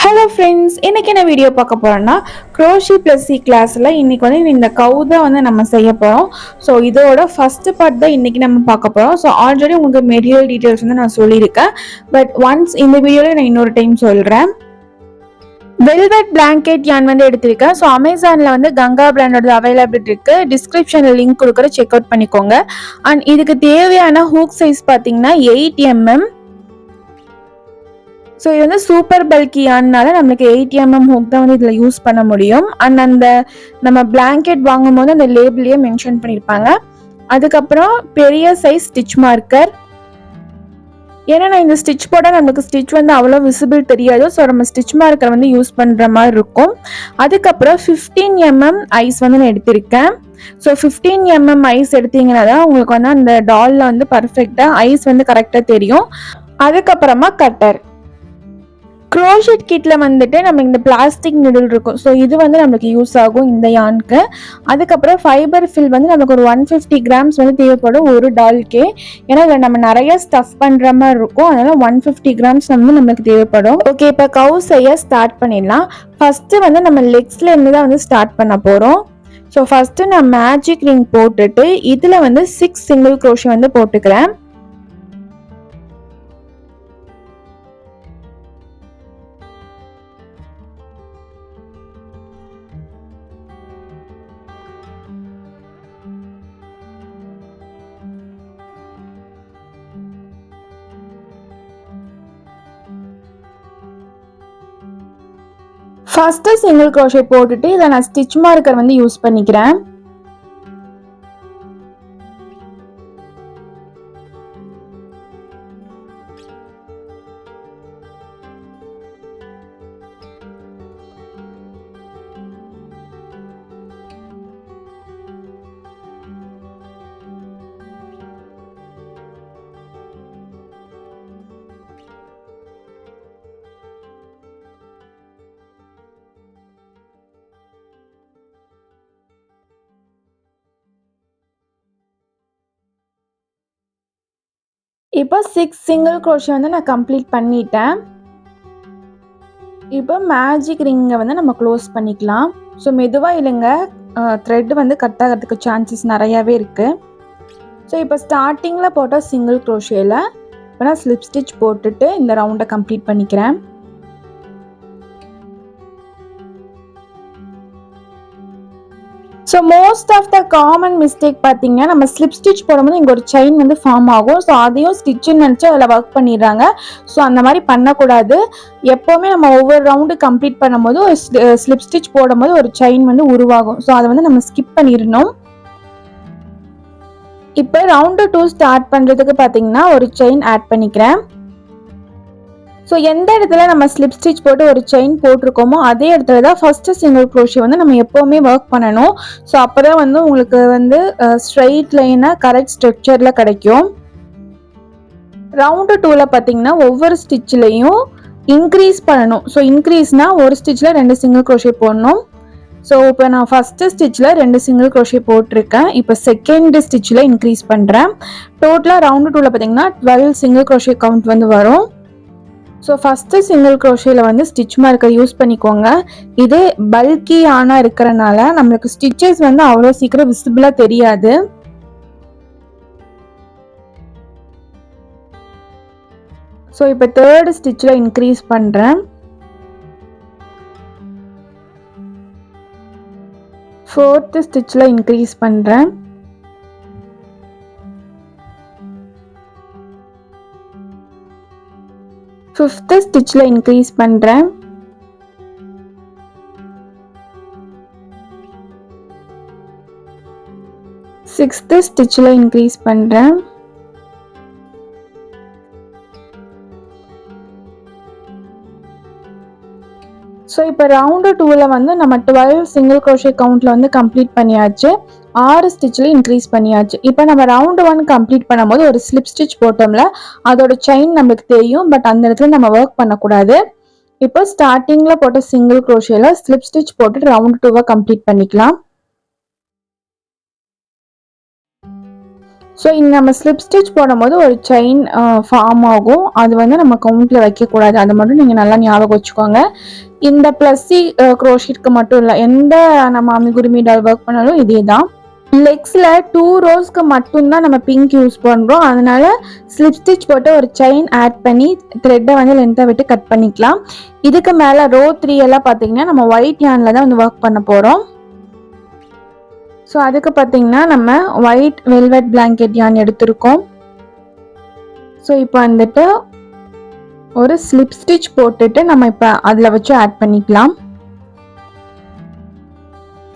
Hello friends, இன்றைக்கி என்ன video பார்க்க போகிறோன்னா க்ரோஷி ப்ளஸ் சி கிளாஸில் இன்றைக்கி வந்து இந்த கவுதை வந்து நம்ம செய்ய போகிறோம். ஸோ இதோட ஃபஸ்ட்டு பார்ட் தான் இன்றைக்கி நம்ம பார்க்க போகிறோம். ஸோ ஆல்ரெடி உங்களுக்கு மெட்டீரியல் டீட்டெயில்ஸ் வந்து நான் சொல்லியிருக்கேன். பட் ஒன்ஸ் இந்த வீடியோவில் நான் இன்னொரு டைம் சொல்கிறேன். வெல்வெட் பிளாங்கெட் யான் வந்து எடுத்திருக்கேன். ஸோ அமேசானில் வந்து கங்கா பிராண்டோட அவைலபிலிட்டி இருக்குது. டிஸ்கிரிப்ஷனில் லிங்க் கொடுக்குற செக் அவுட் பண்ணிக்கோங்க. அண்ட் இதுக்கு தேவையான ஹூக் சைஸ் பார்த்தீங்கன்னா 8 mm. ஸோ இது வந்து சூப்பர் பல்கியானால நம்மளுக்கு 8 mm ஹூக் தான் வந்து இதில் யூஸ் பண்ண முடியும். அண்ட் அந்த நம்ம பிளாங்கெட் வாங்கும்போது அந்த லேபிளையே மென்ஷன் பண்ணியிருப்பாங்க. அதுக்கப்புறம் பெரிய சைஸ் ஸ்டிச் மார்க்கர். ஏன்னா நான் இந்த ஸ்டிச் போட்டால் நம்மளுக்கு ஸ்டிச் வந்து அவ்வளோ விசிபிள் தெரியாது. ஸோ நம்ம ஸ்டிச் மார்க்கர் வந்து யூஸ் பண்ணுற மாதிரி இருக்கும். அதுக்கப்புறம் 15 mm ஐஸ் வந்து நான் எடுத்திருக்கேன். ஸோ 15 mm ஐஸ் எடுத்தீங்கன்னா தான் உங்களுக்கு வந்து அந்த டாலில் வந்து பர்ஃபெக்டாக ஐஸ் வந்து கரெக்டாக தெரியும். அதுக்கப்புறமா கட்டர். க்ரோஷெட் கிட்டில் வந்துட்டு நம்ம இந்த பிளாஸ்டிக் நீடில் இருக்கும். ஸோ இது வந்து நம்மளுக்கு யூஸ் ஆகும் இந்த யானுக்கு. அதுக்கப்புறம் ஃபைபர் ஃபில் வந்து நமக்கு ஒரு 150 கிராம்ஸ் வந்து தேவைப்படும் ஒரு டால்கே. ஏன்னா இதில் நம்ம நிறைய ஸ்டஃப் பண்ணுற மாதிரி இருக்கும். அதனால் 150 கிராம்ஸ் வந்து நம்மளுக்கு தேவைப்படும். ஓகே, இப்போ கவு செய்ய ஸ்டார்ட் பண்ணிடலாம். ஃபஸ்ட்டு வந்து நம்ம லெக்ஸில் இருந்து தான் வந்து ஸ்டார்ட் பண்ண போகிறோம். ஸோ ஃபஸ்ட்டு நான் மேஜிக் ரிங் போட்டுட்டு இதில் வந்து 6 சிங்கிள் க்ரோஷே வந்து போட்டுக்கிறேன். ஃபஸ்ட்டு சிங்கிள் க்ரோஷே போட்டுட்டு இதை நான் ஸ்டிச் மார்க்கர் வந்து யூஸ் பண்ணிக்கிறேன். இப்போ 6 சிங்கிள் க்ரோஷே வந்து நான் கம்ப்ளீட் பண்ணிட்டேன். இப்போ மேஜிக் ரிங்கை வந்து நம்ம க்ளோஸ் பண்ணிக்கலாம். ஸோ மெதுவாக இல்லைங்க, த்ரெட் வந்து கட் ஆகிறதுக்கு சான்சஸ் நிறையாவே இருக்குது. ஸோ இப்போ ஸ்டார்டிங்கில் போட்டால் சிங்கிள் க்ரோஷேயில் இப்போ நான் ஸ்லிப் ஸ்டிச் போட்டுட்டு இந்த ரவுண்டை கம்ப்ளீட் பண்ணிக்கிறேன். So most of the common mistake பார்த்தீங்கன்னா நம்ம ஸ்லிப் ஸ்டிச் போடும்போது இங்கே ஒரு செயின் வந்து ஃபார்ம் ஆகும். ஸோ அதையும் ஸ்டிச்சுன்னு நினச்சி அதில் ஒர்க் பண்ணிடுறாங்க. ஸோ அந்த மாதிரி பண்ணக்கூடாது. எப்போவுமே நம்ம ஒவ்வொரு ரவுண்டு கம்ப்ளீட் பண்ணும்போது ஒரு ஸ்லிப் ஸ்டிச் போடும்போது ஒரு செயின் வந்து உருவாகும். ஸோ அதை வந்து நம்ம ஸ்கிப் பண்ணிடணும். இப்போ ரவுண்டு 2 ஸ்டார்ட் பண்ணுறதுக்கு பார்த்தீங்கன்னா ஒரு செயின் ஆட் பண்ணிக்கிறேன். ஸோ எந்த இடத்துல நம்ம ஸ்லிப் ஸ்டிச் போட்டு ஒரு செயின் போட்டிருக்கோமோ அதே இடத்துல தான் ஃபஸ்ட்டு சிங்கிள் க்ரோஷே வந்து நம்ம எப்போவுமே ஒர்க் பண்ணணும். ஸோ அப்போ தான் வந்து உங்களுக்கு வந்து ஸ்ட்ரைட் லைனாக கரெக்ட் ஸ்ட்ரக்சரில் கிடைக்கும். ரவுண்டு 2ல் பார்த்தீங்கன்னா ஒவ்வொரு ஸ்டிச்லேயும் இன்க்ரீஸ் பண்ணணும். ஸோ இன்க்ரீஸ்னால் ஒரு ஸ்டிச்சில் 2 சிங்கிள் க்ரோஷே போடணும். ஸோ இப்போ நான் ஃபஸ்ட்டு ஸ்டிச்சில் 2 சிங்கிள் க்ரோஷே போட்டிருக்கேன். இப்போ செகண்ட் ஸ்டிச்சில் இன்க்ரீஸ் பண்ணுறேன். டோட்டலாக ரவுண்டு 2ல் பார்த்தீங்கன்னா 12 சிங்கிள் க்ரோஷே கவுண்ட் வந்து வரும். ஸோ ஃபஸ்ட்டு சிங்கிள் க்ரோஷேயில் வந்து ஸ்டிச் மார்க்கர் யூஸ் பண்ணிக்கோங்க. இது பல்கி ஆனால் இருக்கிறனால நம்மளுக்கு ஸ்டிச்சஸ் வந்து அவ்வளோ சீக்கிரம் விசிபிளாக தெரியாது. ஸோ இப்போ தேர்டு ஸ்டிச்சில் இன்க்ரீஸ் பண்ணுறேன். ஃபோர்த்து ஸ்டிச்சில் இன்க்ரீஸ் பண்ணுறேன். ஃபிஃப்த்து ஸ்டிச்சில் இன்க்ரீஸ் பண்ணுறேன். சிக்ஸ்த்து ஸ்டிச்சில் இன்க்ரீஸ் பண்ணுறேன். ஸோ இப்போ ரவுண்டு 2ல் வந்து நம்ம 12 சிங்கிள் க்ரோஷே கவுண்டில் வந்து கம்ப்ளீட் பண்ணியாச்சு. 6 ஸ்டிச்சில் இன்க்ரீஸ் பண்ணியாச்சு. இப்போ நம்ம ரவுண்டு 1 கம்ப்ளீட் பண்ணும்போது ஒரு ஸ்லிப் ஸ்டிச் போட்டோம்ல, அதோட செயின் நம்மளுக்கு தெரியும். பட் அந்த இடத்துல நம்ம ஒர்க் பண்ணக்கூடாது. இப்போ ஸ்டார்டிங்கில் போட்ட சிங்கிள் க்ரோஷேல ஸ்லிப் ஸ்டிச் போட்டு ரவுண்டு 2வை கம்ப்ளீட் பண்ணிக்கலாம். ஸோ இங்கே நம்ம ஸ்லிப் ஸ்டிச் போடும்போது ஒரு செயின் ஃபார்ம் ஆகும். அது வந்து நம்ம கவுண்டில் வைக்கக்கூடாது. அதை மட்டும் நீங்கள் நல்லா ஞாபகம் வச்சுக்கோங்க. இந்த ப்ளஸ்ஸி க்ரோஷிட்க்கு மட்டும் இல்லை, எந்த நம்ம அமிகுருமி டால் ஒர்க் பண்ணாலும் இதே தான். லெக்ஸில் 2 ரோஸ்க்கு மட்டும்தான் நம்ம பிங்க் யூஸ் பண்ணுறோம். அதனால ஸ்லிப் ஸ்டிச் போட்டு ஒரு செயின் ஆட் பண்ணி த்ரெட்டை வந்து லென்த்தாக விட்டு கட் பண்ணிக்கலாம். இதுக்கு மேலே ரோ 3 எல்லாம் பார்த்தீங்கன்னா நம்ம ஒயிட் யானில் தான் வந்து ஒர்க் பண்ண போகிறோம். ஸோ அதுக்கு பார்த்தீங்கன்னா நம்ம ஒயிட் வெல்வெட் பிளாங்கெட் யான் எடுத்திருக்கோம். ஸோ இப்போ வந்துட்டு ஒரு ஸ்லிப் ஸ்டிச் போட்டுட்டு நம்ம இப்போ அதில் வச்சு ஆட் பண்ணிக்கலாம்.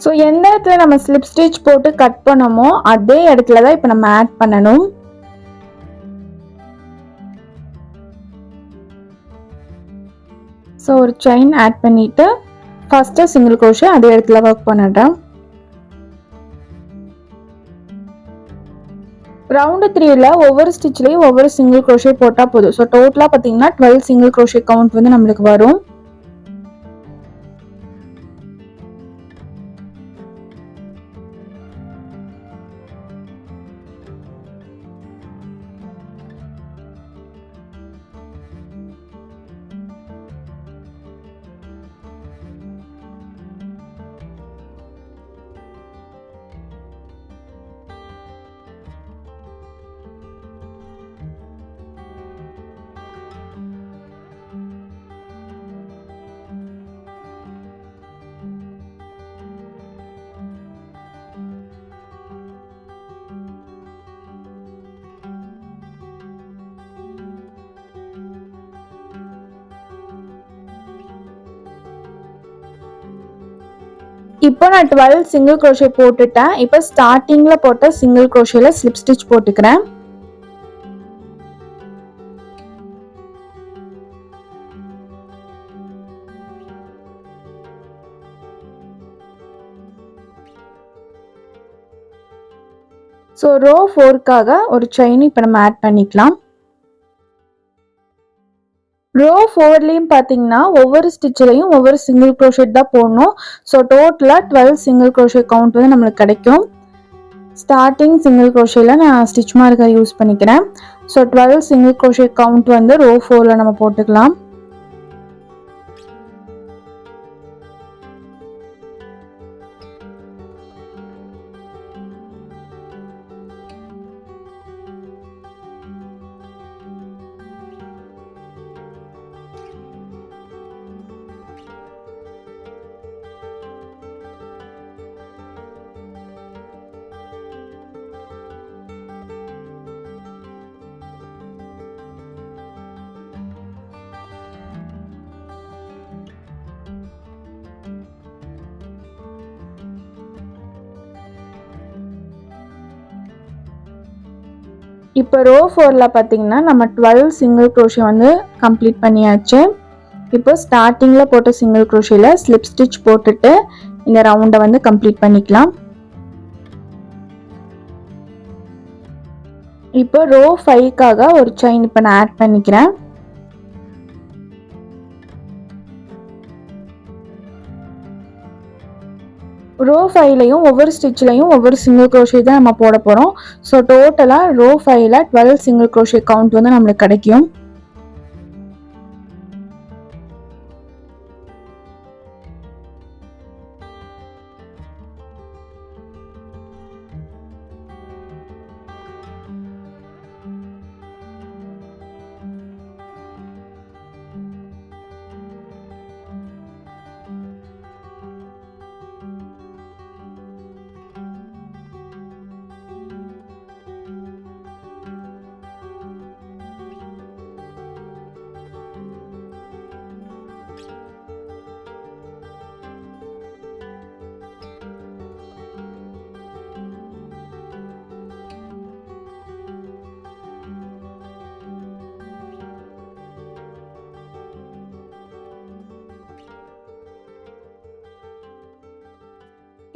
ஸோ எந்த இடத்துல நம்ம ஸ்லிப் ஸ்டிச் போட்டு கட் பண்ணோமோ அதே இடத்துல தான் இப்போ நம்ம ஆட் பண்ணணும். ஸோ ஒரு செயின் ஆட் பண்ணிட்டு ஃபர்ஸ்ட்டு சிங்கிள் க்ரோஷே அதே இடத்துல ஒர்க் பண்ணிடுறேன். ரவுண்டு 3ல ஒவ்வொரு ஸ்டிச்லேயும் ஒவ்வொரு சிங்கிள் க்ரோஷே போட்டால் போதும். ஸோ டோட்டலாக பார்த்தீங்கன்னா 12 சிங்கிள் க்ரோஷே கவுண்ட் வந்து நம்மளுக்கு வரும். இப்போ நான் 12 சிங்கிள் க்ரோஷே போட்டுட்டேன். இப்போ ஸ்டார்டிங்கில் போட்ட சிங்கிள் க்ரோஷேல ஸ்லிப் ஸ்டிச் போட்டுக்கிறேன். ஸோ ரோ 4க்காக ஒரு செயின் இப்போ நம்ம ஆட் பண்ணிக்கலாம். ரோ 4லையும் பார்த்தீங்கன்னா ஒவ்வொரு ஸ்டிச்சிலையும் ஒவ்வொரு சிங்கிள் க்ரோஷெட் தான் போடணும். ஸோ டோட்டலாக 12 சிங்கிள் க்ரோஷே கவுண்ட் வந்து நம்மளுக்கு கிடைக்கும். ஸ்டார்டிங் சிங்கிள் க்ரோஷேல நான் ஸ்டிச் மார்க்கர் யூஸ் பண்ணிக்கிறேன். ஸோ 12 சிங்கிள் க்ரோஷே கவுண்ட் வந்து ரோ 4ல் நம்ம போட்டுக்கலாம். இப்போ ரோ 4ல் பார்த்தீங்கன்னா நம்ம 12 சிங்கிள் க்ரோஷே வந்து கம்ப்ளீட் பண்ணியாச்சு. இப்போ ஸ்டார்டிங்கில் போட்ட சிங்கிள் க்ரோஷேல ஸ்லிப் ஸ்டிச் போட்டுட்டு இந்த ரவுண்டை வந்து கம்ப்ளீட் பண்ணிக்கலாம். இப்போ ரோ 5க்காக ஒரு செயின் இப்போ நான் ஆட் பண்ணிக்கிறேன். ரோ 5லையும் ஒவ்வொரு ஸ்டிச்லையும் ஒவ்வொரு சிங்கிள் க்ரோஷே தான் நம்ம போட போகிறோம். ஸோ டோட்டலாக ரோ 5ல் 12 சிங்கிள் க்ரோஷே கவுண்ட் வந்து நம்மளுக்கு கிடைக்கும்.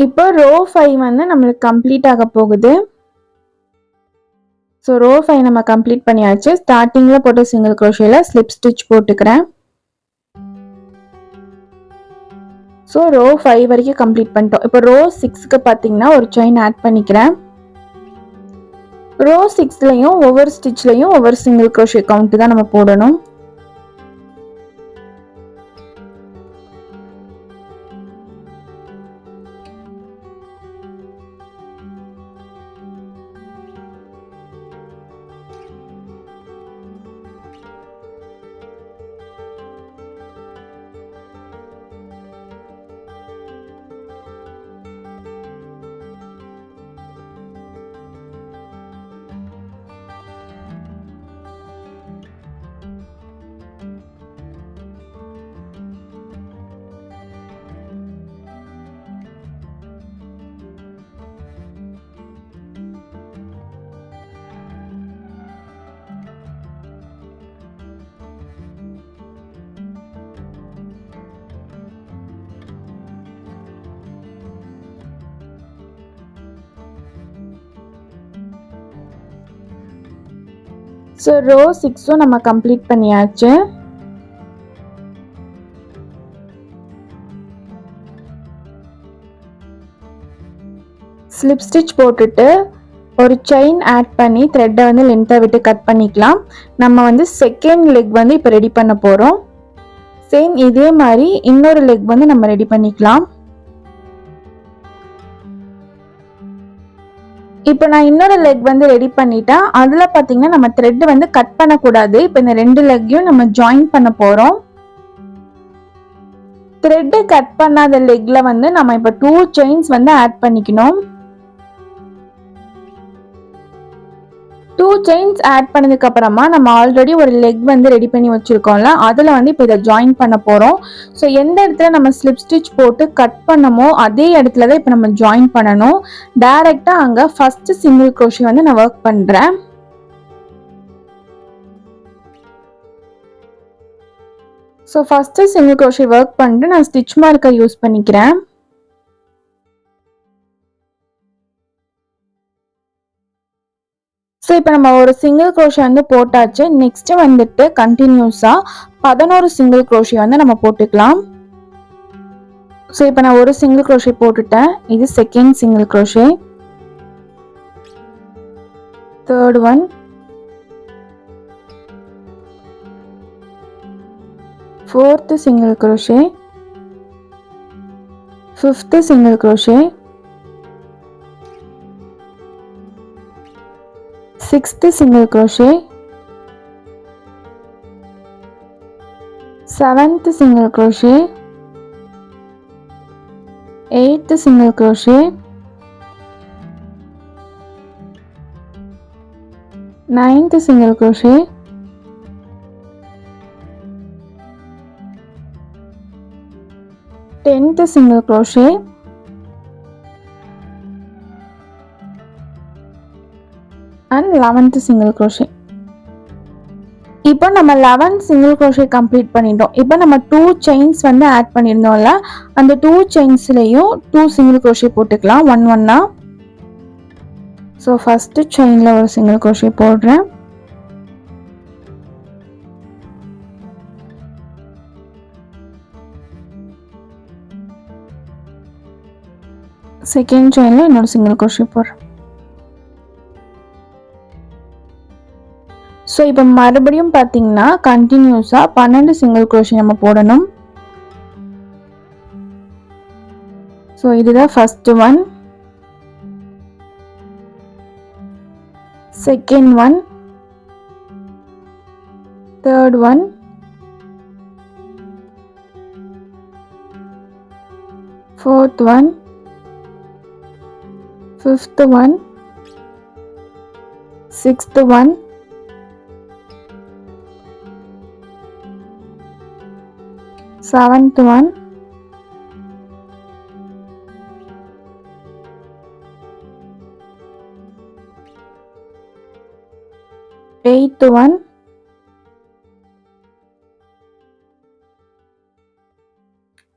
இப்போ ரோ 5 வந்து நம்மளுக்கு கம்ப்ளீட் ஆக போகுது. ஸோ ரோ 5 நம்ம கம்ப்ளீட் பண்ணியாச்சு. ஸ்டார்டிங்கில் போட்ட சிங்கிள் க்ரோஷேல ஸ்லிப் ஸ்டிச் போட்டுக்கிறேன். ஸோ ரோ 5 வரைக்கும் கம்ப்ளீட் பண்ணிட்டோம். இப்போ ரோ 6க்கு பார்த்தீங்கன்னா ஒரு செயின் ஆட் பண்ணிக்கிறேன். ரோ 6லயும் ஒவ்வொரு ஸ்டிச்லயும் ஒவ்வொரு சிங்கிள் crochet கவுண்ட் தான் நம்ம போடணும். ஸோ ரோ 6ம் நம்ம கம்ப்ளீட் பண்ணியாச்சு. ஸ்லிப் ஸ்டிச் போட்டுட்டு ஒரு செயின் ஆட் பண்ணி த்ரெட்டை வந்து லென்த்தை விட்டு கட் பண்ணிக்கலாம். நம்ம வந்து செகண்ட் லெக் வந்து இப்போ ரெடி பண்ண போகிறோம். சேம் இதே மாதிரி இன்னொரு லெக் வந்து நம்ம ரெடி பண்ணிக்கலாம். இப்போ நான் இன்னொரு லெக் வந்து ரெடி பண்ணிட்டேன். அதில் பார்த்தீங்கன்னா நம்ம த்ரெட் வந்து கட் பண்ணக்கூடாது. இப்போ இந்த 2 லெக்கையும் நம்ம ஜாயின் பண்ண போகிறோம். த்ரெட்டு கட் பண்ணாத லெக்ல வந்து நம்ம இப்போ 2 செயின்ஸ் வந்து ஆட் பண்ணிக்கணும். 2 செயின்ஸ் ஆட் பண்ணதுக்கு அப்புறமா நம்ம ஆல்ரெடி ஒரு லெக் வந்து ரெடி பண்ணி வச்சிருக்கோம்ல, அதில் வந்து இப்போ இதை ஜாயின் பண்ண போகிறோம். ஸோ எந்த இடத்துல நம்ம ஸ்லிப் ஸ்டிச் போட்டு கட் பண்ணமோ அதே இடத்துல தான் இப்போ நம்ம ஜாயின் பண்ணணும். டைரெக்டாக அங்கே ஃபர்ஸ்ட் சிங்கிள் crochet வந்து நான் ஒர்க் பண்ணுறேன். So first single crochet work பண்ணிட்டு நான் ஸ்டிச் மார்க்கர் யூஸ் பண்ணிக்கிறேன். ஸோ இப்போ நம்ம ஒரு சிங்கிள் crochet வந்து போட்டாச்சு. நெக்ஸ்ட் வந்துட்டு கண்டினியூஸாக 11 சிங்கிள் crochet வந்து நம்ம போட்டுக்கலாம். ஸோ இப்போ நான் ஒரு சிங்கிள் crochet போட்டுட்டேன். இது second single crochet, third one, fourth single crochet, fifth single crochet, sixth single crochet, seventh single crochet, eighth single crochet, ninth single crochet, 10th single crochet, and 11th single crochet. இப்போ நம்ம 11 single crochet complete பண்ணிட்டோம். இப்போ நம்ம 2 chains வந்து add பண்ணியிருந்தோம்ல, அந்த 2 செயின்ஸ்லையும் 2 single crochet போட்டுக்கலாம் ஒன்னா. So first செயினில் ஒரு single crochet போடுறேன். செகண்ட் செயினில் இன்னொரு single crochet போடுறேன். ஸோ இப்போ மறுபடியும் பார்த்தீங்கன்னா கண்டினியூஸாக 12 சிங்கிள் crochet நம்ம போடணும். ஸோ இதுதான் first one, second one, third one, fourth one, fifth one, sixth one, seventh one, eighth one,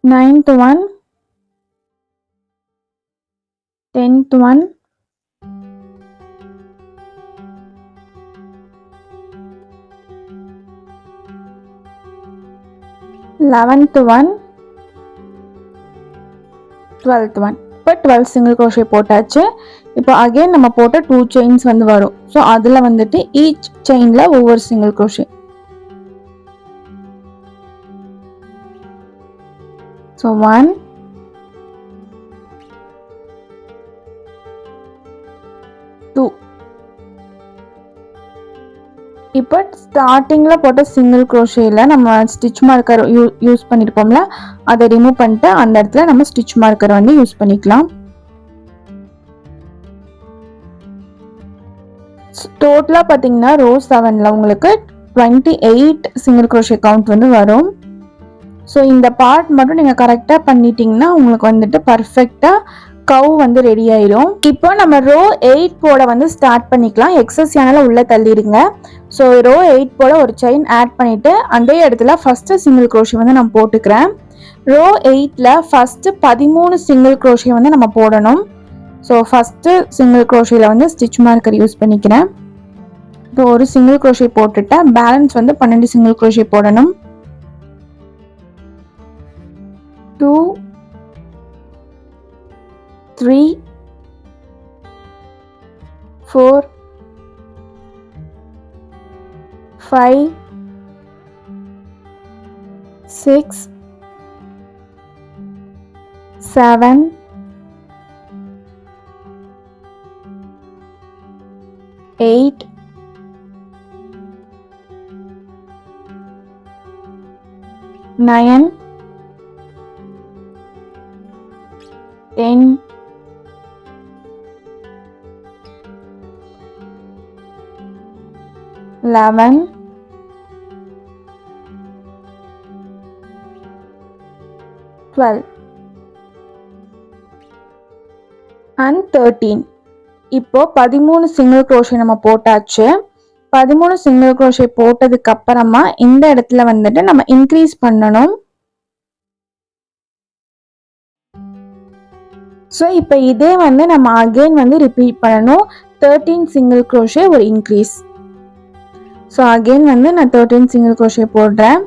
ninth one, 10th one, 11th one, 12th one. இப்போ 12 single crochet போட்டாச்சு. இப்போ அகைன் நம்ம போட்ட 2 செயின்ஸ் வந்து வரும். ஸோ அதில் வந்துட்டு ஈச் செயினில் ஒவ்வொரு சிங்கிள் க்ரோஷே. ஸோ 1 2. இப்போ ஸ்டார்டிங்கில் போட்ட சிங்கிள் க்ரோஷேயில் நம்ம ஸ்டிச் மார்க்கர் யூஸ் பண்ணியிருப்போம்ல, அதை ரிமூவ் பண்ணிட்டு அந்த இடத்துல நம்ம ஸ்டிச் மார்க்கர் வந்து யூஸ் பண்ணிக்கலாம். டோட்டலாக பார்த்தீங்கன்னா ரோ 7ல் உங்களுக்கு 28 சிங்கிள் க்ரோஷே கவுண்ட் வந்து வரும். ஸோ இந்த பார்ட் மட்டும் நீங்கள் கரெக்டாக பண்ணிட்டீங்கன்னா உங்களுக்கு வந்துட்டு பர்ஃபெக்டாக கவ் வந்து ரெடி ஆயிடும். இப்போ நம்ம ரோ 8 போட வந்து ஸ்டார்ட் பண்ணிக்கலாம். எக்ஸஸ் சேனலை உள்ளே தள்ளிடுங்க. ஸோ ரோ 8 போட ஒரு செயின் ஆட் பண்ணிவிட்டு அதே இடத்துல ஃபஸ்ட்டு சிங்கிள் க்ரோஷே வந்து நான் போட்டுக்கிறேன். ரோ 8ல் ஃபஸ்ட்டு 13 சிங்கிள் க்ரோஷே வந்து நம்ம போடணும். ஸோ ஃபஸ்ட்டு சிங்கிள் க்ரோஷேயில் வந்து ஸ்டிச் மார்க்கர் யூஸ் பண்ணிக்கிறேன். இப்போ ஒரு சிங்கிள் க்ரோஷே போட்டுட்டேன். பேலன்ஸ் வந்து 12 சிங்கிள் க்ரோஷே போடணும். 2 3 4 5 6 7 8 9 10 11 12 and 13. இப்போ 13 சிங்கிள் க்ரோஷே நம்ம போட்டாச்சு. 13 சிங்கிள் க்ரோஷே போட்டதுக்கு அப்புறமா இந்த இடத்துல வந்துட்டு நம்ம இன்க்ரீஸ் பண்ணணும். ஸோ இப்போ இதே வந்து நம்ம அகெயின் வந்து ரிப்பீட் பண்ணணும். 13 சிங்கிள் க்ரோஷே ஒரு இன்க்ரீஸ். ஸோ அகெயின் வந்து நான் 13 சிங்கிள் க்ரோஷே போடுறேன்.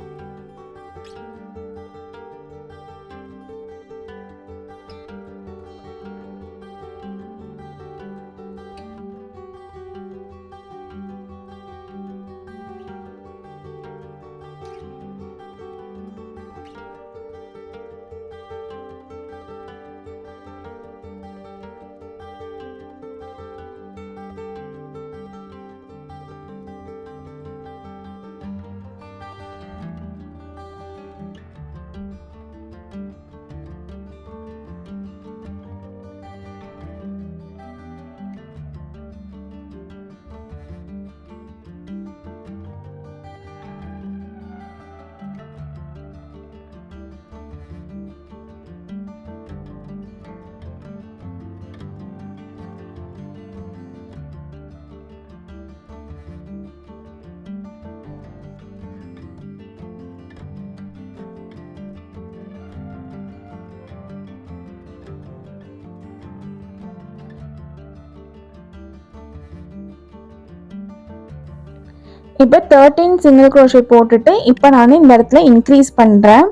இப்போ 13 சிங்கிள் க்ரோஷே போட்டுட்டு இப்போ நான் இந்த இடத்துல இன்க்ரீஸ் பண்ணுறேன்.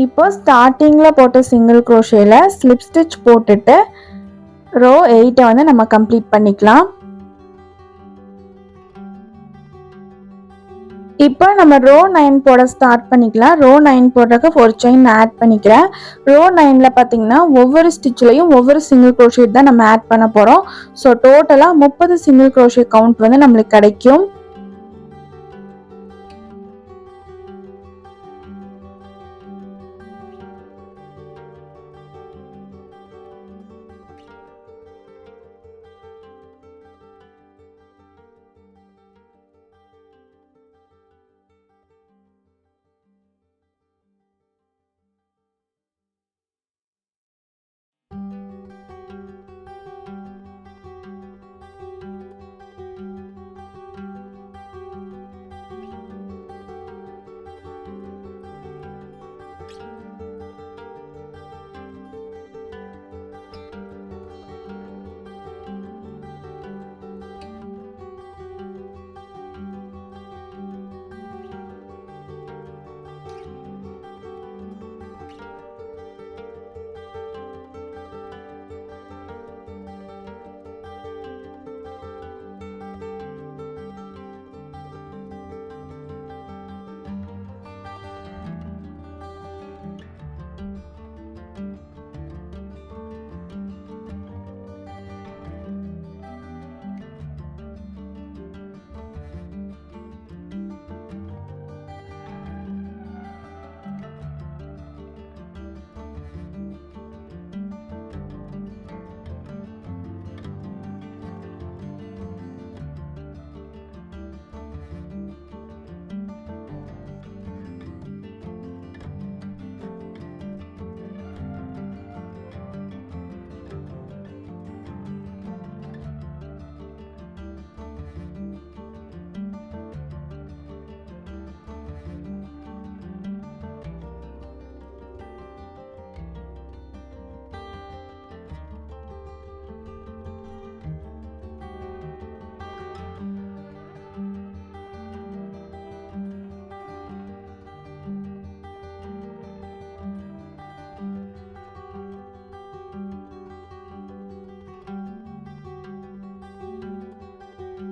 இப்போ ஸ்டார்டிங்கில் போட்ட சிங்கிள் க்ரோஷேல ஸ்லிப் ஸ்டிச் போட்டுட்டு ரோ 8 வந்து நம்ம கம்ப்ளீட் பண்ணிக்கலாம். இப்போ நம்ம ரோ 9 போட ஸ்டார்ட் பண்ணிக்கலாம். ரோ 9 போடுறதுக்கு ஒரு செயின் ஆட் பண்ணிக்கிறேன். ரோ 9ல் பார்த்தீங்கன்னா ஒவ்வொரு ஸ்டிச்லையும் ஒவ்வொரு சிங்கிள் க்ரோஷேட் தான் நம்ம ஆட் பண்ண போகிறோம். ஸோ டோட்டலாக 30 சிங்கிள் க்ரோஷே கவுண்ட் வந்து நம்மளுக்கு கிடைக்கும்.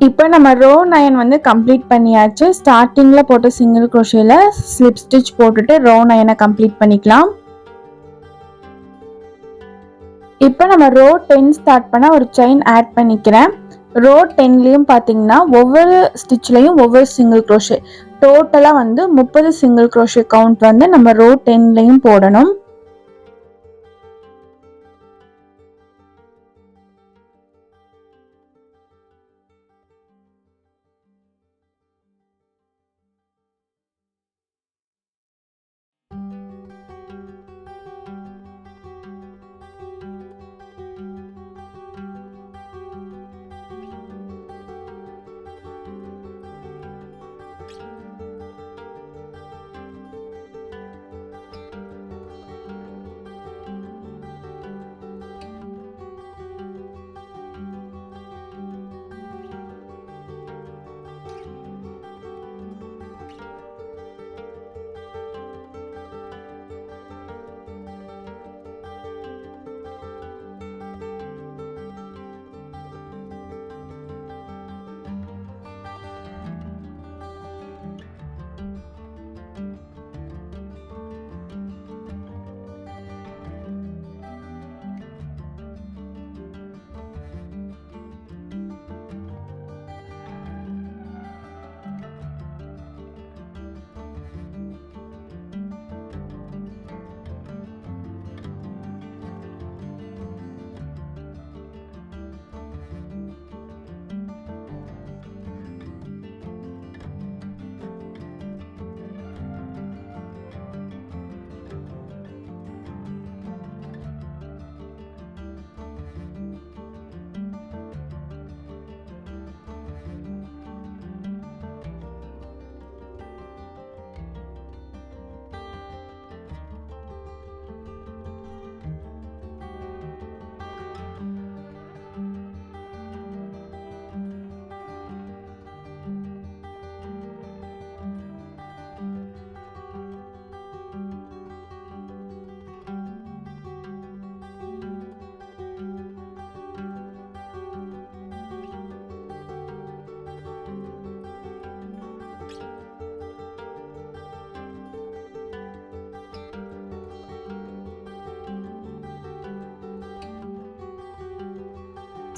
இப்போ நம்ம ரோ 9 வந்து கம்ப்ளீட் பண்ணியாச்சு. ஸ்டார்டிங்கில் போட்ட சிங்கிள் க்ரோஷேல ஸ்லிப் ஸ்டிச் போட்டுட்டு ரோ 9 கம்ப்ளீட் பண்ணிக்கலாம். இப்போ நம்ம ரோ 10 ஸ்டார்ட் பண்ண ஒரு செயின் ஆட் பண்ணிக்கிறேன். ரோ 10லையும் பார்த்தீங்கன்னா ஒவ்வொரு ஸ்டிச்லையும் ஒவ்வொரு சிங்கிள் க்ரோஷே, டோட்டலாக வந்து 30 சிங்கிள் க்ரோஷே கவுண்ட் வந்து நம்ம ரோ 10லையும் போடணும்.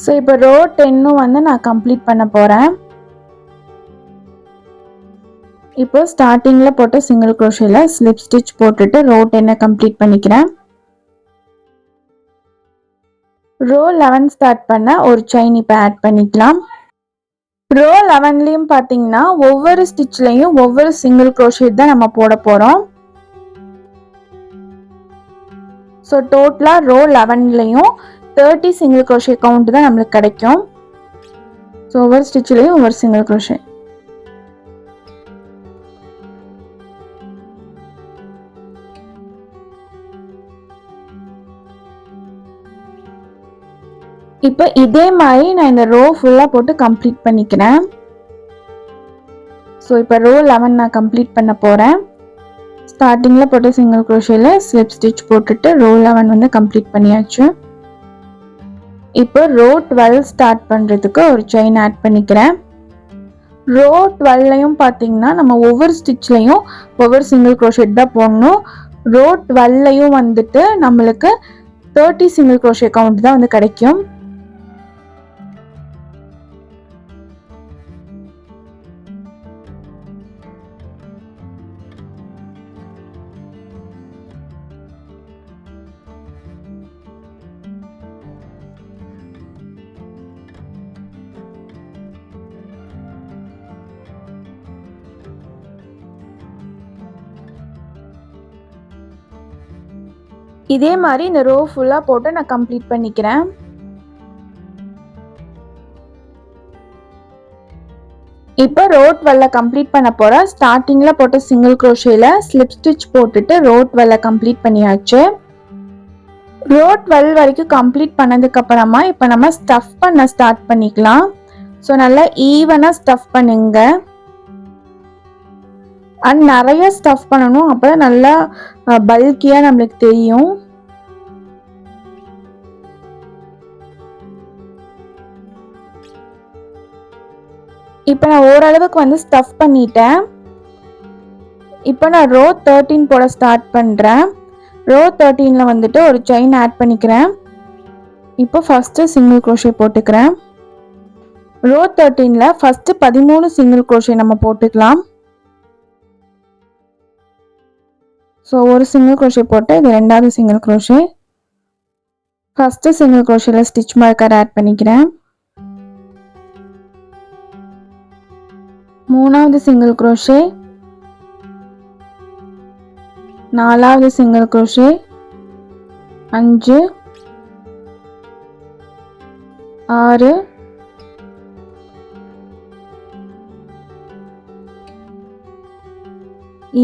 ஸோ இப்போ ரோ 10 வந்து நான் கம்ப்ளீட் பண்ண போகிறேன். இப்போ ஸ்டார்டிங்கில் போட்ட சிங்கிள் க்ரோஷேல ஸ்லிப் ஸ்டிச் போட்டுட்டு ரோ 10 கம்ப்ளீட் பண்ணிக்கிறேன். ரோ 11 ஸ்டார்ட் பண்ண ஒரு செயின் இப்போ ஆட் பண்ணிக்கலாம். ரோ 11லையும் பார்த்தீங்கன்னா ஒவ்வொரு ஸ்டிச்லையும் ஒவ்வொரு சிங்கிள் க்ரோஷேட் தான் நம்ம போட போகிறோம். ஸோ டோட்டலாக ரோ 11லையும் 30 சிங்கிள் க்ரோஷே கவுண்ட் தான் நம்மளுக்கு கிடைக்கும். ஸோ ஒவ்வொரு ஸ்டிச்லையும் ஒவ்வொரு சிங்கிள் க்ரோஷே. இப்போ இதே மாதிரி நான் இந்த ரோ ஃபுல்லாக போட்டு கம்ப்ளீட் பண்ணிக்கிறேன். ஸோ இப்போ ரோ 11 நான் கம்ப்ளீட் பண்ண போகிறேன். ஸ்டார்டிங்கில் போட்டு சிங்கிள் க்ரோஷேல ஸ்லிப் ஸ்டிச் போட்டுட்டு ரோ 11 வந்து கம்ப்ளீட் பண்ணியாச்சு. இப்போ ரோ 12 ஸ்டார்ட் பண்ணுறதுக்கு ஒரு செயின் ஆட் பண்ணிக்கிறேன். ரோ 12லையும் பார்த்தீங்கன்னா நம்ம ஒவ்வொரு ஸ்டிச்லையும் ஒவ்வொரு சிங்கிள் க்ரோஷேட் தான் போடணும். ரோ 12லையும் வந்துட்டு நம்மளுக்கு 30 சிங்கிள் க்ரோஷே கவுண்ட் தான் வந்து கிடைக்கும். இதே மாதிரி இந்த ரோ ஃபுல்லாக போட்டு நான் கம்ப்ளீட் பண்ணிக்கிறேன். இப்போ ரோ 12 கம்ப்ளீட் பண்ண போகிறேன். ஸ்டார்டிங்கில் போட்ட சிங்கிள் க்ரோஷேல ஸ்லிப் ஸ்டிச் போட்டுட்டு ரோ 12 கம்ப்ளீட் பண்ணியாச்சு. ரோ 12 வரைக்கும் கம்ப்ளீட் பண்ணதுக்கப்புறமா இப்போ நம்ம ஸ்டஃப் பண்ண ஸ்டார்ட் பண்ணிக்கலாம். ஸோ நல்லா ஈவனாக ஸ்டஃப் பண்ணுங்க. அண்ட் நிறைய ஸ்டஃப் பண்ணணும், அப்போ தான் நல்லா பல்கியாக நம்மளுக்கு தெரியும். இப்போ நான் ஓரளவுக்கு வந்து ஸ்டஃப் பண்ணிட்டேன். இப்போ நான் ரோ 13 போட ஸ்டார்ட் பண்ணுறேன். ரோ 13ல் வந்துட்டு ஒரு செயின் ஆட் பண்ணிக்கிறேன். இப்போ ஃபஸ்ட்டு சிங்கிள் க்ரோஷே போட்டுக்கிறேன். ரோ 13ல் ஃபஸ்ட்டு 13 சிங்கிள் க்ரோஷே நம்ம போட்டுக்கலாம். ஸோ ஒரு சிங்கிள் க்ரோஷே போட்டு இது ரெண்டாவது சிங்கிள் க்ரோஷே. ஃபஸ்ட்டு சிங்கிள் க்ரோஷேல ஸ்டிச் மார்க்கர் ஆட் பண்ணிக்கிறேன். மூணாவது சிங்கிள் க்ரோஷே, நாலாவது சிங்கிள் க்ரோஷே, 5, 6,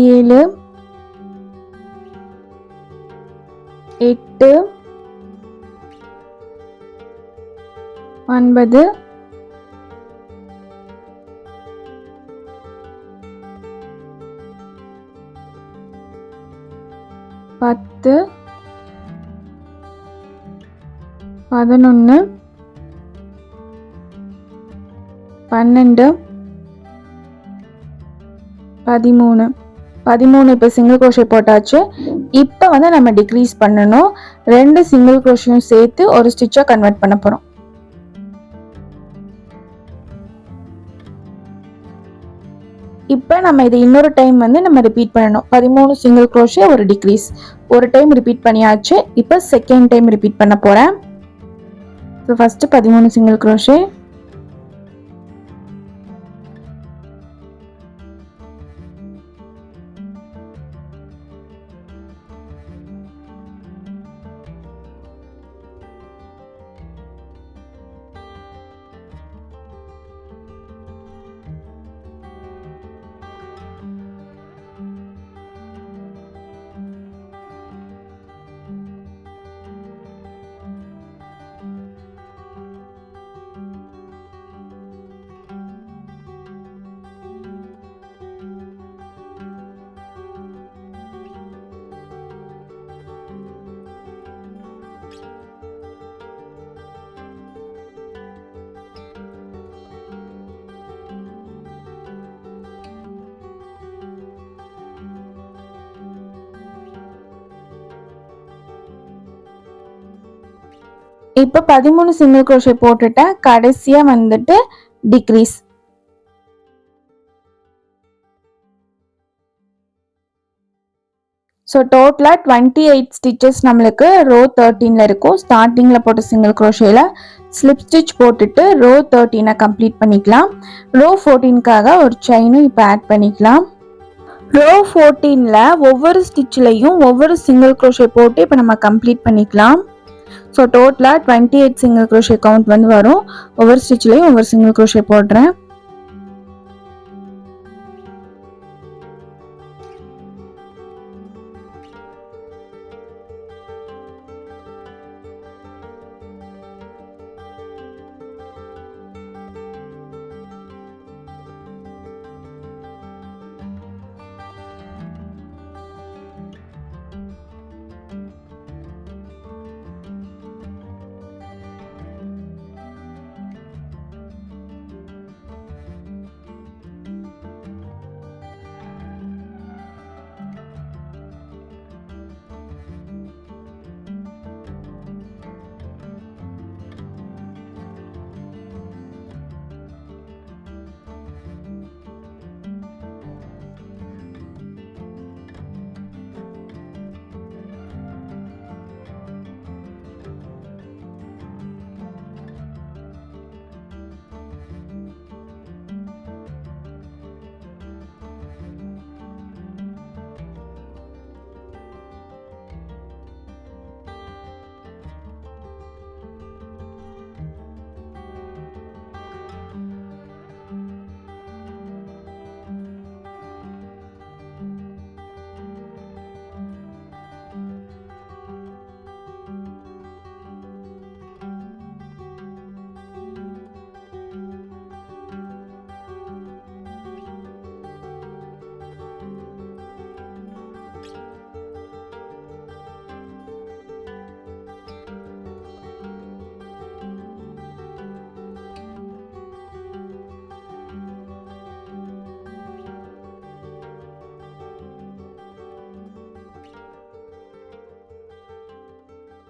7, 8, 9, 10, 11, 12, 13. இப்போ சிங்கிள் க்ரோஷே போட்டாச்சு. இப்போ வந்து நம்ம டிக்ரீஸ் பண்ணணும். 2 சிங்கிள் க்ரோஷேயும் சேர்த்து ஒரு ஸ்டிச்சாக கன்வெர்ட் பண்ண போகிறோம். இப்போ நம்ம இதை இன்னொரு டைம் வந்து நம்ம ரிப்பீட் பண்ணணும். 13 சிங்கிள் க்ரோஷே ஒரு டிக்ரீஸ். ஒரு டைம் ரிப்பீட் பண்ணியாச்சு. இப்போ செகண்ட் டைம் ரிப்பீட் பண்ண போகிறேன். ஸோ ஃபஸ்ட்டு 13 சிங்கிள் க்ரோஷே, இப்போ 13 சிங்கிள் க்ரோஷே போட்டுட்டேன். கடைசியாக வந்துட்டு டிக்ரீஸ். ஸோ டோட்டலாக 28 ஸ்டிச்சஸ் நம்மளுக்கு ரோ 13ல் இருக்கும். ஸ்டார்டிங்கில் போட்ட சிங்கிள் க்ரோஷேல ஸ்லிப் ஸ்டிச் போட்டுட்டு ரோ 13 கம்ப்ளீட் பண்ணிக்கலாம். ரோ 14க்காக ஒரு செயினும் இப்போ ஆட் பண்ணிக்கலாம். ரோ 14ல் ஒவ்வொரு ஸ்டிச்லையும் ஒவ்வொரு சிங்கிள் க்ரோஷே போட்டு இப்போ நம்ம கம்ப்ளீட் பண்ணிக்கலாம். ஸோ டோட்டலாக 28 சிங்கிள் க்ரோஷே கவுண்ட் வந்து வரும். ஒவ்வொரு ஸ்டிச்லையும் ஒவ்வொரு சிங்கிள் க்ரோஷே போடுறேன்.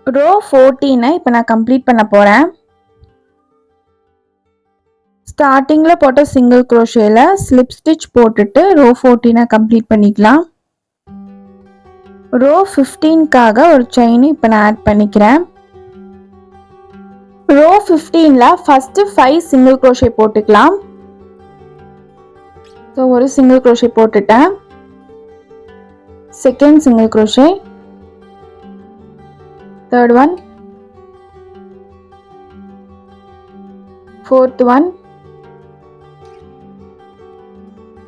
ரோ 14 இப்போ நான் கம்ப்ளீட் பண்ண போகிறேன். ஸ்டார்டிங்கில் போட்ட சிங்கிள் க்ரோஷேல ஸ்லிப் ஸ்டிச் போட்டுட்டு ரோ 14 கம்ப்ளீட் பண்ணிக்கலாம். ரோ 15க்காக ஒரு செயின் இப்போ நான் ஆட் பண்ணிக்கிறேன். ரோ 15ல ஃபர்ஸ்ட் 5 சிங்கிள் க்ரோஷே போட்டுக்கலாம். ஸோ ஒரு சிங்கிள் க்ரோஷே போட்டுட்டேன். Second single crochet, third one, fourth one,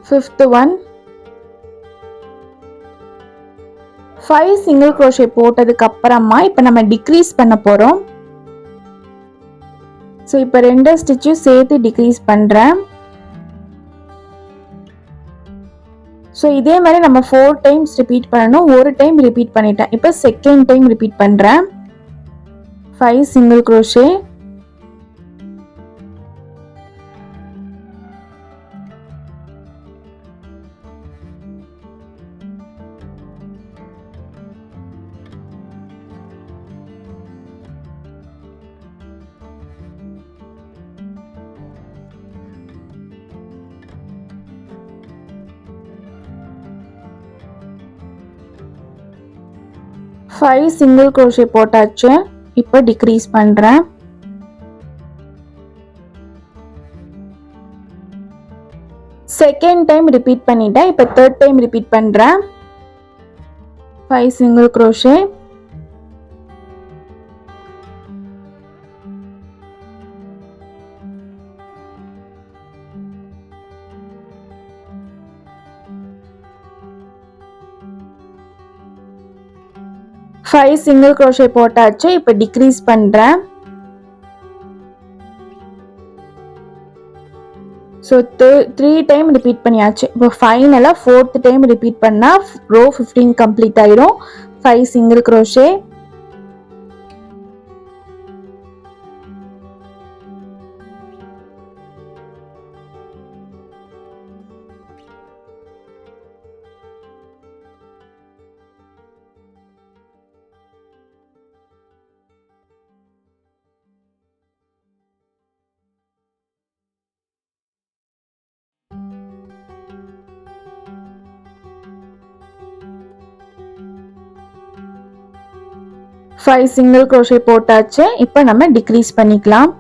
fifth one. 5 single crochet போட்டதுக்கு அப்புறமா இப்போ நம்ம டிக்ரீஸ் பண்ண போகிறோம். ஸோ இப்போ 2 ஸ்டிச்சும் சேர்த்து டிக்ரீஸ் பண்ணுறேன். ஸோ இதே மாதிரி நம்ம 4 டைம்ஸ் ரிப்பீட் பண்ணணும். ஒரு டைம் ரிப்பீட் பண்ணிட்டேன். இப்போ செகண்ட் டைம் ரிப்பீட் பண்ணுறேன். 5 single crochet, five single crochet போட்டாச்சு. இப்போ டிக்ரீஸ் பண்ணுறேன். செகண்ட் டைம் ரிப்பீட் பண்ணிட்டேன். இப்போ தேர்ட் டைம் ரிப்பீட் பண்ணுறேன். 5 single crochet, five single crochet போட்டாச்சு. இப்போ டிக்ரீஸ் பண்ணுறேன். ஸோ 3 டைம் ரிப்பீட் பண்ணியாச்சு. இப்போ ஃபைனலாக 4th டைம் ரிப்பீட் பண்ணால் ரோ 15 கம்ப்ளீட் ஆயிடும். 5 single crochet, five single crochet போட்டாச்சு. இப்போ நம்ம டிக்ரீஸ் பண்ணிக்கலாம்.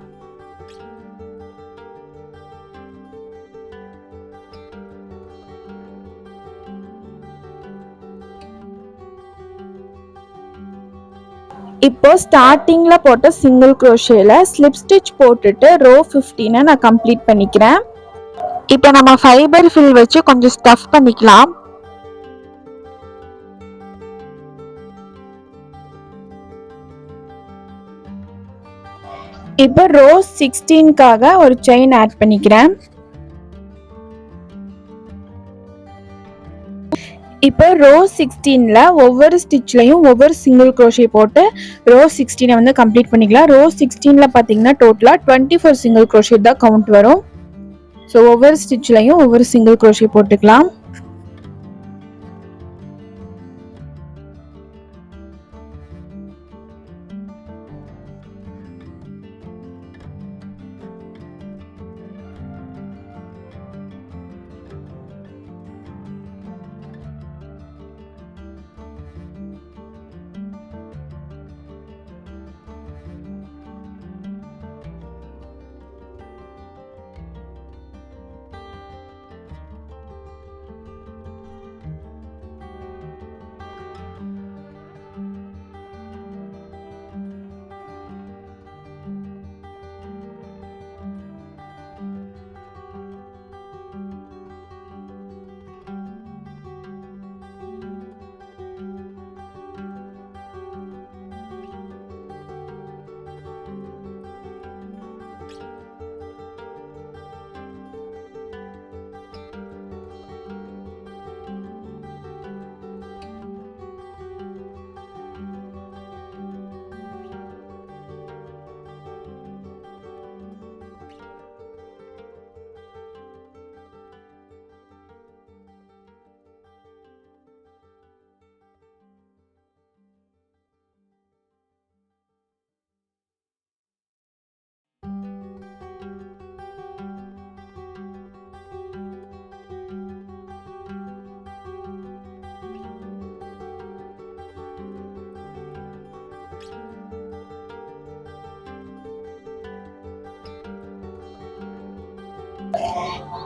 இப்போ ஸ்டார்டிங்ல போட்ட சிங்கிள் க்ரோஷேல ஸ்லிப் ஸ்டிச் போட்டுட்டு ரோ 15 நான் கம்ப்ளீட் பண்ணிக்கிறேன். இப்போ நம்ம ஃபைபர் ஃபில் வச்சு கொஞ்சம் ஸ்டஃப் பண்ணிக்கலாம். இப்போ ரோ 16க்காக ஒரு செயின் ஆட் பண்ணிக்கிறேன். இப்போ ரோ 16ல ஒவ்வொரு ஸ்டிச்லையும் ஒவ்வொரு சிங்கிள் க்ரோஷே போட்டு ரோ 16 வந்து கம்ப்ளீட் பண்ணிக்கலாம். ரோ 16ல பார்த்தீங்கன்னா டோட்டலாக 24 சிங்கிள் க்ரோஷே தான் கவுண்ட் வரும். ஸோ ஒவ்வொரு ஸ்டிச்லையும் ஒவ்வொரு சிங்கிள் க்ரோஷே போட்டுக்கலாம்.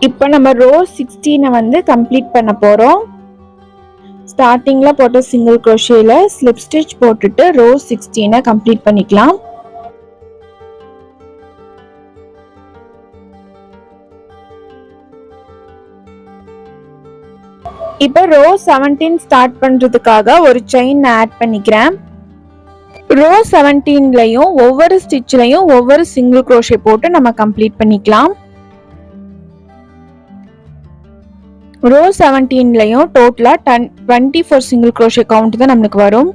இப்போ நம்ம ரோ 16 வந்து கம்ப்ளீட் பண்ண போறோம். ஸ்டார்டிங்ல போட்ட சிங்கிள் crochetல ஸ்லிப் ஸ்டிச் போட்டுட்டு ரோ 16 கம்ப்ளீட் பண்ணிக்கலாம். இப்போ ரோ 17 ஸ்டார்ட் பண்றதுக்காக ஒரு செயின் ஆட் பண்ணிக்கிறேன். ரோ 17லயும் ஒவ்வொரு ஸ்டிச்லயும் ஒவ்வொரு சிங்கிள் crochet போட்டு நம்ம கம்ப்ளீட் பண்ணிக்கலாம். ரோ 17லயும் டோட்டலா 24 சிங்கிள் crochet கவுண்ட் தான் நமக்கு வரும்.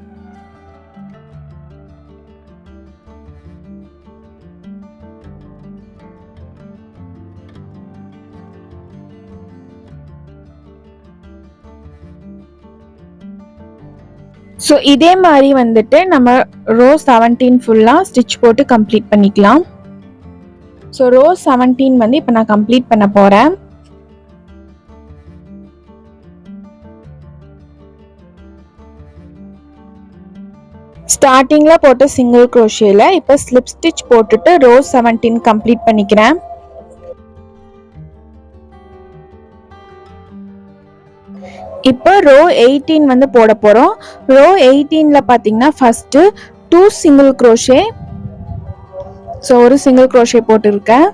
ஸோ இதே மாதிரி வந்துட்டு நம்ம ரோ 17 ஃபுல்லாக ஸ்டிச் போட்டு கம்ப்ளீட் பண்ணிக்கலாம். ஸோ ரோ 17 வந்து இப்போ நான் கம்ப்ளீட் பண்ண போகிறேன். ஸ்டார்டிங்கில் போட்ட சிங்கிள் crochetல இப்போ ஸ்லிப் ஸ்டிச் போட்டுட்டு ரோ 17 கம்ப்ளீட் பண்ணிக்கிறேன். இப்போ ரோ 18 வந்து போட போகிறோம். ரோ 18ல பார்த்தீங்கன்னா ஃபஸ்ட்டு 2 சிங்கிள் crochet. ஸோ ஒரு சிங்கிள் crochet போட்டிருக்கேன்.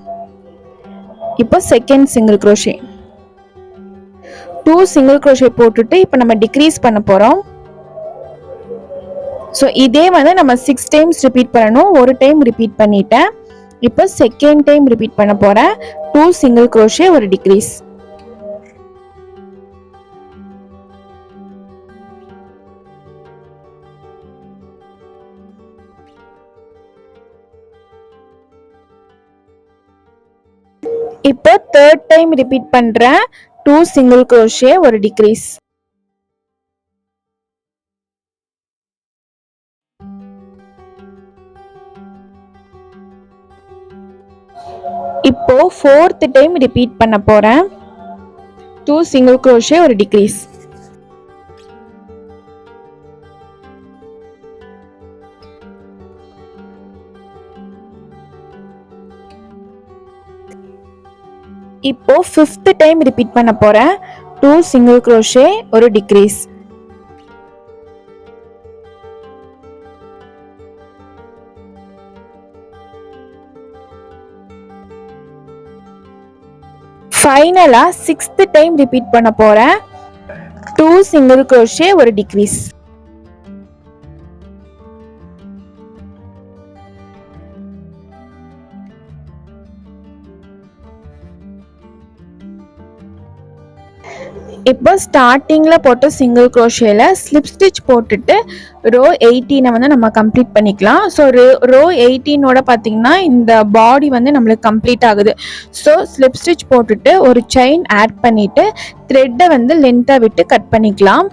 இப்போ second single crochet 2 single crochet போட்டுட்டு இப்போ நம்ம டிக்ரீஸ் பண்ண போகிறோம். ஸோ இதே வந்து நம்ம 6 டைம்ஸ் ரிப்பீட் பண்ணணும். ஒரு டைம் ரிப்பீட் பண்ணிட்டேன். இப்போ செகண்ட் டைம் ரிப்பீட் பண்ண போகிறேன். 2 சிங்கிள் crochet ஒரு டிக்ரீஸ். இப்போ தேர்ட் டைம் ரிப்பீட் பண்றேன். 2 சிங்கிள் crochet ஒரு டிக்ரீஸ். இப்போ ஃபோர்த் டைம் ரிப்பீட் பண்ண போறேன். 2 சிங்கிள் crochet ஒரு டிக்ரீஸ். இப்போ ஃபிஃப்த் டைம் ரிப்பீட் பண்ண போறேன். 2 சிங்கிள் crochet ஒரு டிக்ரீஸ். ஃபைனலா 6th டைம் ரிப்பீட் பண்ண போறேன். 2 சிங்கிள் crochet ஒரு டிக்ரீஸ். இப்போ ஸ்டார்டிங்ல போட்ட சிங்கிள் crochetல ஸ்லிப் ஸ்டிச் போட்டுட்டு ரோ 18 வந்து நம்ம கம்ப்ளீட் பண்ணிக்கலாம். ஸோ ரோ 18ஓட பார்த்தீங்கன்னா இந்த பாடி வந்து நம்மளுக்கு கம்ப்ளீட் ஆகுது. ஸோ ஸ்லிப் ஸ்டிச் போட்டுட்டு ஒரு செயின் ஆட் பண்ணிட்டு த்ரெட்டை வந்து லென்த்தாக விட்டு கட் பண்ணிக்கலாம்.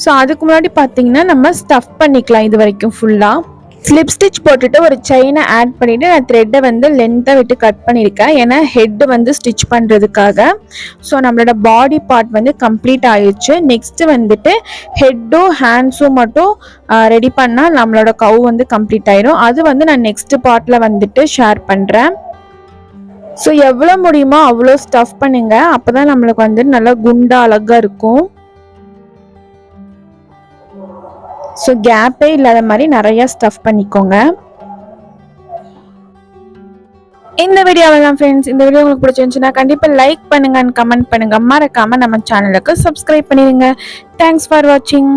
ஸோ அதுக்கு முன்னாடி பார்த்தீங்கன்னா நம்ம ஸ்டஃப் பண்ணிக்கலாம். இது வரைக்கும் ஃபுல்லாக ஸ்லிப் ஸ்டிச் போட்டுட்டு ஒரு செயினை ஆட் பண்ணிவிட்டு நான் த்ரெட்டை வந்து லென்த்தாக விட்டு கட் பண்ணியிருக்கேன். ஏன்னா ஹெட்டு வந்து ஸ்டிச் பண்ணுறதுக்காக. ஸோ நம்மளோட பாடி பார்ட் வந்து கம்ப்ளீட் ஆயிடுச்சு. நெக்ஸ்ட்டு வந்துட்டு ஹெட்டும் ஹேண்ட்ஸும் மட்டும் ரெடி பண்ணால் நம்மளோட கவ் வந்து கம்ப்ளீட் ஆயிரும். அது வந்து நான் நெக்ஸ்ட் பார்ட்டில் வந்துட்டு ஷேர் பண்ணுறேன். ஸோ எவ்வளோ முடியுமோ அவ்வளோ ஸ்டஃப் பண்ணுங்க. அப்போ தான் நம்மளுக்கு வந்து நல்லா குண்டா அழகாக இருக்கும். ஸோ கேப்பே இல்லாத மாதிரி நிறைய ஸ்டஃப் பண்ணிக்கோங்க. இந்த வீடியோவில் தான் ஃப்ரெண்ட்ஸ். இந்த வீடியோ உங்களுக்கு பிடிச்சிருந்துச்சுன்னா கண்டிப்பாக லைக் பண்ணுங்க அண்ட் கமெண்ட் பண்ணுங்க. மறக்காம நம்ம சேனலுக்கு சப்ஸ்கிரைப் பண்ணிடுங்க. தேங்க்ஸ் ஃபார் வாட்சிங்.